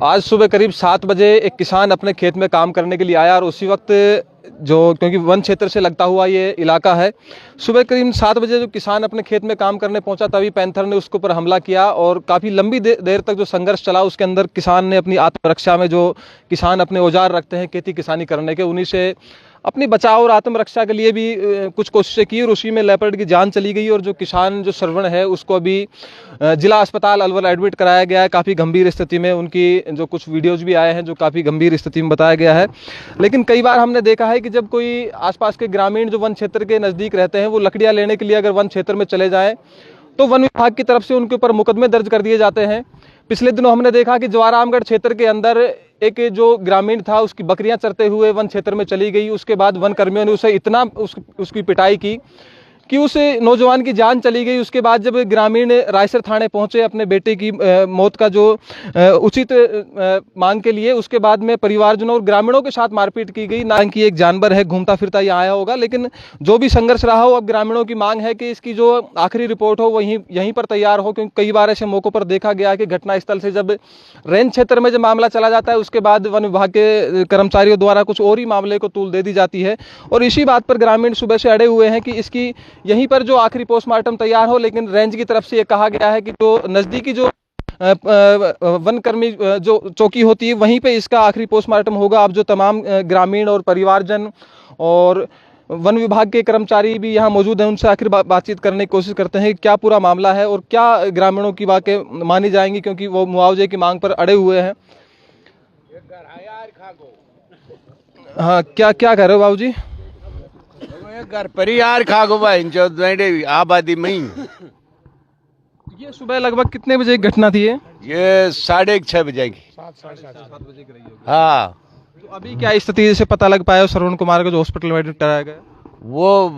आज सुबह करीब 7 बजे एक किसान अपने खेत में काम करने के लिए आया और उसी वक्त जो क्योंकि वन क्षेत्र से लगता हुआ ये इलाका है, सुबह करीब 7 बजे जो किसान अपने खेत में काम करने पहुंचा तभी पैंथर ने उसके ऊपर हमला किया और काफ़ी लंबी देर तक जो संघर्ष चला उसके अंदर किसान ने अपनी आत्मरक्षा में जो किसान अपने औजार रखते हैं खेती किसानी करने के, उन्हीं से अपनी बचाव और आत्मरक्षा के लिए भी कुछ कोशिशें की और उसी में लेपर्ड की जान चली गई। और जो किसान जो श्रवण है उसको अभी जिला अस्पताल अलवर एडमिट कराया गया है काफ़ी गंभीर स्थिति में। उनकी जो कुछ वीडियोज़ भी आए हैं जो काफ़ी गंभीर स्थिति में बताया गया है। लेकिन कई बार हमने देखा है कि जब कोई आसपास के ग्रामीण जो वन क्षेत्र के नज़दीक रहते हैं वो लकड़ियाँ लेने के लिए अगर वन क्षेत्र में चले जाएँ तो वन विभाग की तरफ से उनके ऊपर मुकदमे दर्ज कर दिए जाते हैं। पिछले दिनों हमने देखा कि जवारामगढ़ क्षेत्र के अंदर एक जो ग्रामीण था उसकी बकरियां चरते हुए वन क्षेत्र में चली गई। उसके बाद वन कर्मियों ने उसे इतना उसकी पिटाई की कि उस नौजवान की जान चली गई। उसके बाद जब ग्रामीण रायसर थाने पहुंचे अपने बेटे की मौत का जो उचित मांग के लिए, उसके बाद में परिवारजनों और ग्रामीणों के साथ मारपीट की गई। ना कि एक जानवर है घूमता फिरता यहाँ आया होगा, लेकिन जो भी संघर्ष रहा हो अब ग्रामीणों की मांग है कि इसकी जो आखिरी रिपोर्ट हो वहीं यहीं पर तैयार हो, क्योंकि कई बार ऐसे मौक़ों पर देखा गया कि घटनास्थल से जब रेंज क्षेत्र में जब मामला चला जाता है उसके बाद वन विभाग के कर्मचारियों द्वारा कुछ और ही मामले को तूल दे दी जाती है। और इसी बात पर ग्रामीण सुबह से अड़े हुए हैं कि इसकी यहीं पर जो आखिरी पोस्टमार्टम तैयार हो। लेकिन रेंज की तरफ से ये कहा गया है कि जो नज़दीकी जो वन कर्मी जो चौकी होती है वहीं पे इसका आखिरी पोस्टमार्टम होगा। अब जो तमाम ग्रामीण और परिवारजन और वन विभाग के कर्मचारी भी यहाँ मौजूद हैं, उनसे आखिर बातचीत करने की कोशिश करते हैं कि क्या पूरा मामला है और क्या ग्रामीणों की बातें मानी जाएंगी, क्योंकि वो मुआवजे की मांग पर अड़े हुए हैं। हाँ, क्या क्या कह रहे हो बाबू जी? घर पर ही यार खा गो भाई जो आबादी में। ये सुबह लगभग कितने बजे की घटना थी? ये 6:30 बजे की। 7 बजे की रही होगी। हाँ, तो अभी क्या स्थिति से पता लग पाया श्रवण कुमार को जो हॉस्पिटल में एडमिट कराया गया? वो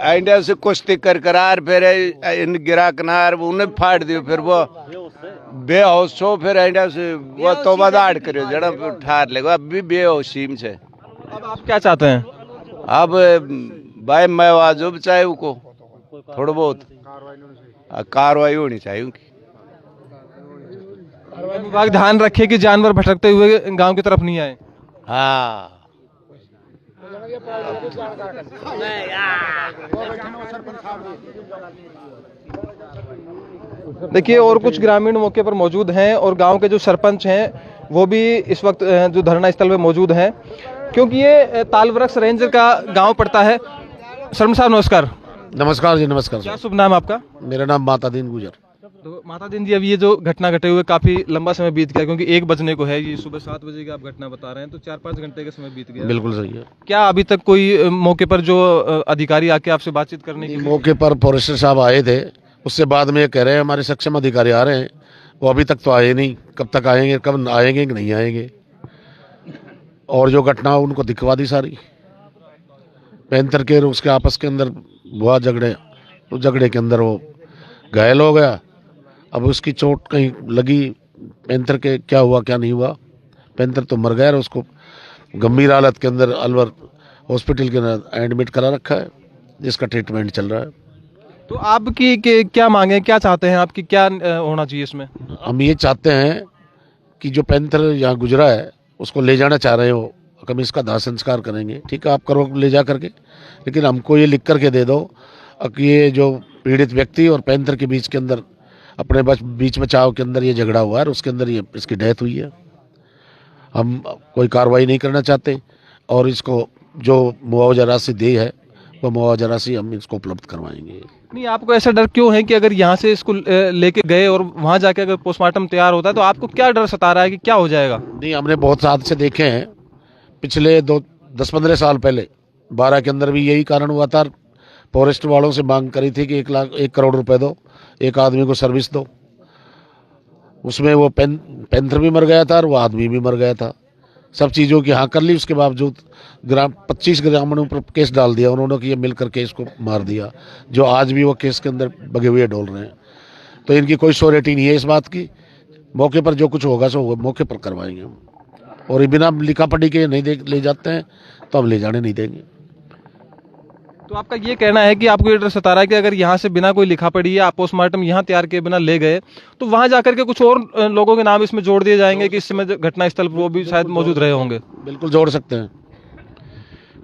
इंडिया से कुश्ती कर करार फिर इन गिरा किनार उन्हें फाड़ दियो, फिर वो बेहोश हो, फिर इंडिया से वो तोबा दाड़ करो जड़ा ठार लेगा। अब भी बेहोशी में से। अब आप क्या चाहते हैं? अब भाई मैं आवाजो बचाए उनको थोड़ा बहुत कार्रवाई होनी चाहिए उनकी। विभाग ध्यान रखे कि जानवर भटकते हुए गांव की तरफ नहीं आए। हाँ, देखिए और कुछ ग्रामीण मौके पर मौजूद हैं और गांव के जो सरपंच हैं वो भी इस वक्त जो धरना स्थल पे मौजूद हैं, क्योंकि ये तालवृक्ष रेंज का गांव पड़ता है। शर्मा साहब नमस्कार। नमस्कार जी, नमस्कार। क्या शुभ नाम आपका? मेरा नाम माता दीन गुजर। तो माता दीन जी, अब ये जो घटना घटे हुए काफी लंबा समय बीत गया, क्योंकि 1 बजने को है, ये सुबह 7 बजे की आप घटना बता रहे हैं, तो 4-5 घंटे का समय बीत गया। बिल्कुल सही है। क्या अभी तक कोई मौके पर जो अधिकारी आके आपसे बातचीत करने की? मौके पर फॉरेस्टर साहब आए थे, उससे बाद में ये कह रहे हैं हमारे सक्षम अधिकारी आ रहे हैं, वो अभी तक तो आए नहीं। कब तक आएंगे, कब आएंगे कि नहीं आएंगे। और जो घटना उनको दिखवा दी सारी। पैंथर के उसके आपस के अंदर हुआ झगड़े, तो झगड़े के अंदर वो घायल हो गया। अब उसकी चोट कहीं लगी, पैंथर के क्या हुआ क्या नहीं हुआ, पैंथर तो मर गया और उसको गंभीर हालत के अंदर अलवर हॉस्पिटल के अंदर एडमिट करा रखा है, जिसका ट्रीटमेंट चल रहा है। तो आपकी क्या मांगे, क्या चाहते हैं आपकी, क्या होना चाहिए इसमें? हम ये चाहते हैं कि जो पैंथर यहाँ गुजरा है उसको ले जाना चाह रहे हो, हम इसका दाह संस्कार करेंगे, ठीक है आप करो ले जा करके, लेकिन हमको ये लिख करके दे दो कि ये जो पीड़ित व्यक्ति और पैंथर के बीच के अंदर अपने बीच बचाव के अंदर ये झगड़ा हुआ है और उसके अंदर ये इसकी डेथ हुई है। हम कोई कार्रवाई नहीं करना चाहते और इसको जो मुआवजा राशि दी है वो मुआवजा राशि हम इसको उपलब्ध करवाएंगे। नहीं, आपको ऐसा डर क्यों है कि अगर यहाँ से इसको लेके गए और वहाँ जाके अगर पोस्टमार्टम तैयार होता है तो आपको क्या डर सता रहा है कि क्या हो जाएगा? नहीं, हमने बहुत हादसे देखे हैं पिछले 10-15 साल पहले 12 के अंदर भी यही कारण हुआ था। फॉरेस्ट वालों से मांग करी थी कि 1 करोड़ रुपए दो, एक आदमी को सर्विस दो। उसमें वो पैंथर भी मर गया था और वो आदमी भी मर गया था। सब चीज़ों की हाँ कर ली, उसके बावजूद 25 ग्रामीणों पर केस डाल दिया उन्होंने कि ये मिल करके इसको मार दिया, जो आज भी वो केस के अंदर बगे हुए डोल रहे हैं। तो इनकी कोई श्योरिटी नहीं है इस बात की। मौके पर जो कुछ होगा सो मौके पर करवाएंगे हम, और बिना लिखा पढ़ी के नहीं ले जाते हैं तो हम ले जाने नहीं देंगे। तो आपका ये कहना है कि आपको ये डर सता रहा है कि अगर यहाँ से बिना कोई लिखा पढ़ी या पोस्टमार्टम यहाँ तैयार किए बिना ले गए तो वहाँ जाकर के कुछ और लोगों के नाम इसमें जोड़ दिए जाएंगे कि इस समय जो घटनास्थल पर वो भी शायद मौजूद रहे होंगे। बिल्कुल जोड़ सकते हैं,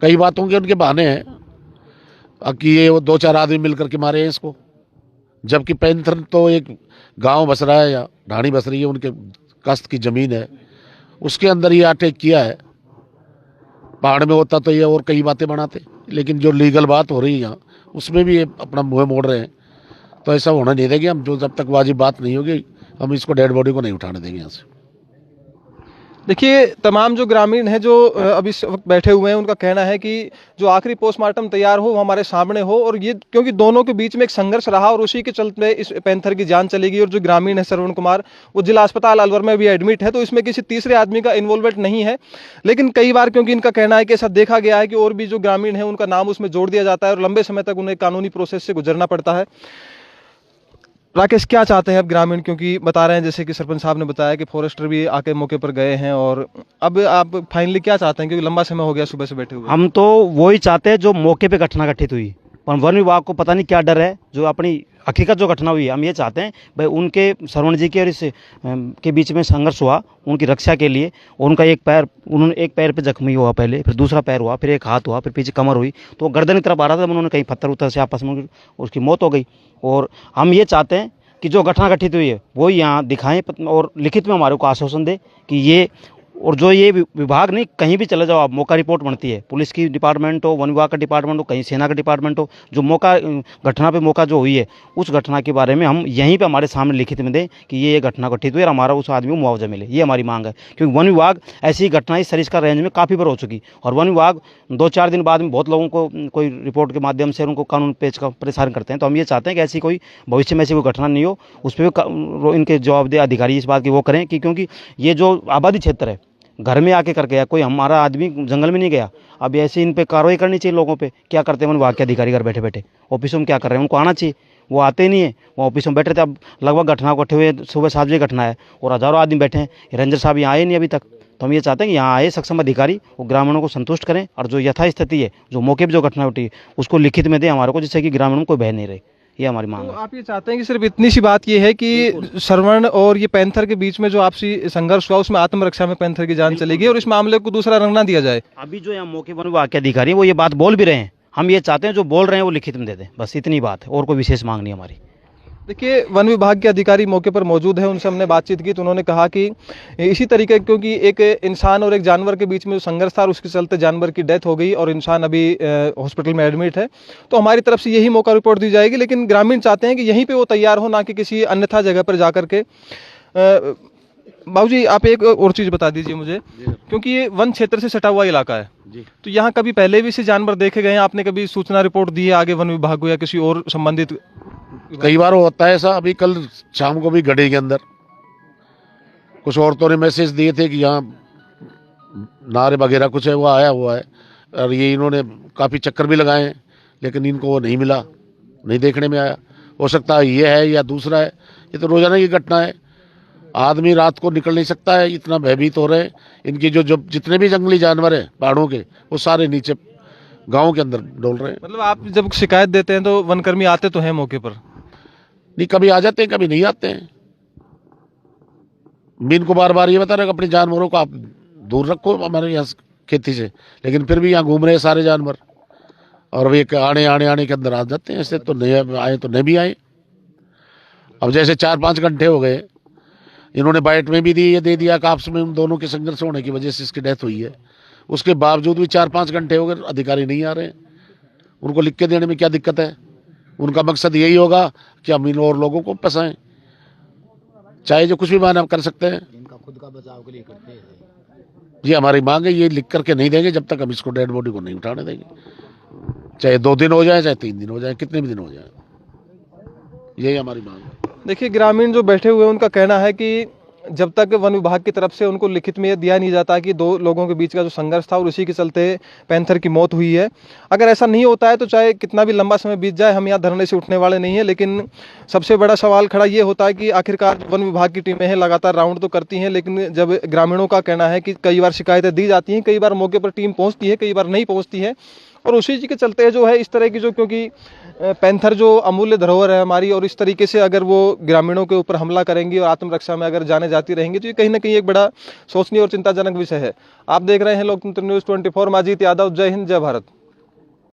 कई बातों के उनके बहाने हैं कि ये वो 2-4 आदमी मिलकर के मारे हैं इसको, जबकि पैंथर तो एक गांव बस रहा है या ढाणी बस रही है, उनके काश्त की ज़मीन है, उसके अंदर ये अटैक किया है। पहाड़ में होता तो ये और कई बातें बनाते, लेकिन जो लीगल बात हो रही है यहाँ उसमें भी ये अपना मुँह मोड़ रहे हैं। तो ऐसा होना नहीं देंगे हम, जो जब तक वाजिब बात नहीं होगी हम इसको डेड बॉडी को नहीं उठाने देंगे यहाँ से। देखिए, तमाम जो ग्रामीण हैं जो अभी इस वक्त बैठे हुए हैं, उनका कहना है कि जो आखिरी पोस्टमार्टम तैयार हो वो हमारे सामने हो, और ये क्योंकि दोनों के बीच में एक संघर्ष रहा और उसी के चलते इस पैंथर की जान चली गई। और जो ग्रामीण है श्रवण कुमार, वो जिला अस्पताल अलवर में भी एडमिट है, तो इसमें किसी तीसरे आदमी का इन्वॉल्वमेंट नहीं है। लेकिन कई बार क्योंकि इनका कहना है कि ऐसा देखा गया है कि और भी जो ग्रामीण है उनका नाम उसमें जोड़ दिया जाता है और लंबे समय तक उन्हें कानूनी प्रोसेस से गुजरना पड़ता है। राकेश, क्या चाहते हैं अब ग्रामीण, क्योंकि बता रहे हैं जैसे कि सरपंच साहब ने बताया कि फॉरेस्टर भी आके मौके पर गए हैं, और अब आप फाइनली क्या चाहते हैं, क्योंकि लंबा समय हो गया सुबह से बैठे हुए? हम तो वही चाहते हैं जो मौके पे घटना घटित हुई, पर वन विभाग को पता नहीं क्या डर है, जो अपनी हकीकत जो घटना हुई है हम ये चाहते हैं भाई उनके श्रवण जी के और इस के बीच में संघर्ष हुआ उनकी रक्षा के लिए, और उनका उन्होंने एक पैर पे जख्मी हुआ, पहले फिर दूसरा पैर हुआ, फिर एक हाथ हुआ, फिर पीछे कमर हुई, तो वो गर्दन की तरफ आ रहा था, उन्होंने कहीं पत्थर उत्तर से आपस में उसकी मौत हो गई। और हम ये चाहते हैं कि जो घटना घटित हुई है वो यहाँ दिखाएं और लिखित में हमारे को आश्वासन दे कि ये, और जो ये विभाग नहीं, कहीं भी चले जाओ आप, मौका रिपोर्ट बनती है, पुलिस की डिपार्टमेंट हो, वन विभाग का डिपार्टमेंट हो, कहीं सेना का डिपार्टमेंट हो, जो मौका घटना पे मौका जो हुई है उस घटना के बारे में हम यहीं पे हमारे सामने लिखित में दें कि ये घटना घटित हुई और हमारा उस आदमी को मुआवजा मिले, ये हमारी मांग है। क्योंकि वन विभाग ऐसी घटना इस सरिस्का रेंज में काफ़ी बार हो चुकी, और वन विभाग 2-4 दिन बाद में बहुत लोगों को कोई रिपोर्ट के माध्यम से उनको कानून पेश का प्रसारण करते हैं। तो हम ये चाहते हैं कि ऐसी कोई भविष्य में ऐसी कोई घटना नहीं हो, उस पर भी इनके जवाबदेह अधिकारी इस बात की वो करें कि, क्योंकि ये जो आबादी क्षेत्र है, घर में आके कर गया, कोई हमारा आदमी जंगल में नहीं गया। अब ऐसे इन पे कार्रवाई करनी चाहिए लोगों पे। क्या करते हैं वन विभाग के अधिकारी घर बैठे बैठे ऑफिसों में क्या कर रहे हैं, उनको आना चाहिए, वो आते नहीं है, वो ऑफिसों में बैठे थे। अब लगभग घटना इकट्ठे हुए सुबह 7 बजे घटना है और हज़ारों आदमी बैठे हैं, रेंजर साहब यहाँ आए नहीं अभी तक। तो हम ये चाहते हैं कि यहाँ आए सक्षम अधिकारी, वो ग्रामीणों को संतुष्ट करें, और जो यथास्थिति है, जो मौके पर जो घटना उठी उसको लिखित में दें हमारे को, जिससे कि ग्रामीणों को भय नहीं रहे। ये हमारी मांग है। तो आप ये चाहते हैं कि सिर्फ इतनी सी बात ये है कि श्रवण और ये पैंथर के बीच में जो आपसी संघर्ष हुआ उसमें आत्मरक्षा में पैंथर की जान चलेगी और इस मामले को दूसरा रंग ना दिया जाए। अभी जो यहाँ मौके वन विभाग के अधिकारी वो ये बात बोल भी रहे हैं, हम ये चाहते हैं जो बोल रहे हैं वो लिखित में दे दें, बस इतनी बात है, और कोई विशेष मांग नहीं हमारी। देखिए, वन विभाग के अधिकारी मौके पर मौजूद है, उनसे हमने बातचीत की तो उन्होंने कहा कि इसी तरीके, क्योंकि एक इंसान और एक जानवर के बीच में जो संघर्ष था उसके चलते जानवर की डेथ हो गई और इंसान अभी हॉस्पिटल में एडमिट है, तो हमारी तरफ से यही मौका रिपोर्ट दी जाएगी। लेकिन ग्रामीण चाहते हैं कि यहीं पे वो तैयार हो, ना कि किसी अन्यथा जगह पर जाकर के। बाबूजी, आप एक और चीज़ बता दीजिए मुझे, क्योंकि ये वन क्षेत्र से सटा हुआ इलाका है, तो यहाँ कभी पहले भी से जानवर देखे गए हैं? आपने कभी सूचना रिपोर्ट दी है आगे वन विभाग को या किसी और संबंधित? कई बार होता है ऐसा। अभी कल शाम को भी गड्ढे के अंदर कुछ औरतों ने मैसेज दिए थे कि यहाँ नारे वगैरह कुछ है, वो आया हुआ है, और ये इन्होंने काफ़ी चक्कर भी लगाए हैं, लेकिन इनको वो नहीं मिला, नहीं देखने में आया। हो सकता है ये है या दूसरा है, ये तो रोजाना की घटना है। आदमी रात को निकल नहीं सकता है, इतना भयभीत हो रहे हैं। इनकी जो जितने भी जंगली जानवर हैं पहाड़ों के, वो सारे नीचे गाँव के अंदर डोल रहे हैं। मतलब आप जब शिकायत देते हैं तो वनकर्मी आते तो हैं मौके पर? नहीं, कभी आ जाते हैं, कभी नहीं आते हैं। मैं इनको बार बार ये बता रहा हूँ अपने जानवरों को आप दूर रखो हमारे यहाँ खेती से, लेकिन फिर भी यहाँ घूम रहे हैं सारे जानवर, और वे आने के अंदर आ जाते हैं। ऐसे तो नहीं आए तो नहीं भी आए। अब जैसे 4-5 घंटे हो गए, इन्होंने बाइट में भी दी, ये दे दिया कि आपस में उन दोनों के संघर्ष होने की वजह से इसकी डेथ हुई है। उसके बावजूद भी 4-5 घंटे हो गए, अधिकारी नहीं आ रहे हैं। उनको लिख के देने में क्या दिक्कत है? उनका मकसद यही होगा कि हम इन और लोगों को फंसाएं, चाहे जो कुछ भी माना कर सकते हैं। इनका खुद का बचाव के लिए करते हैं। ये हमारी मांग है, ये लिख करके नहीं देंगे जब तक हम इसको डेड बॉडी को नहीं उठाने देंगे, चाहे 2 दिन हो जाए, चाहे 3 दिन हो जाए, कितने भी दिन हो जाए, यही हमारी मांग है। देखिए, ग्रामीण जो बैठे हुए हैं उनका कहना है कि जब तक वन विभाग की तरफ से उनको लिखित में दिया नहीं जाता कि 2 लोगों के बीच का जो संघर्ष था और उसी के चलते पैंथर की मौत हुई है, अगर ऐसा नहीं होता है तो चाहे कितना भी लंबा समय बीत जाए, हम यहाँ धरने से उठने वाले नहीं हैं। लेकिन सबसे बड़ा सवाल खड़ा ये होता है कि आखिरकार वन विभाग की टीमें हैं, लगातार राउंड तो करती हैं, लेकिन जब ग्रामीणों का कहना है कि कई बार शिकायतें दी जाती हैं, कई बार मौके पर टीम पहुँचती है, कई बार नहीं पहुँचती है, और उसी जी के चलते जो है इस तरह की जो, क्योंकि पैंथर जो अमूल्य धरोहर है हमारी, और इस तरीके से अगर वो ग्रामीणों के ऊपर हमला करेंगी और आत्मरक्षा में अगर जाने जाती रहेंगी तो ये कहीं ना कहीं एक बड़ा सोचनीय और चिंताजनक विषय है। आप देख रहे हैं लोकतंत्र न्यूज़ 24, मैं अजीत यादव। जय हिंद, जय भारत।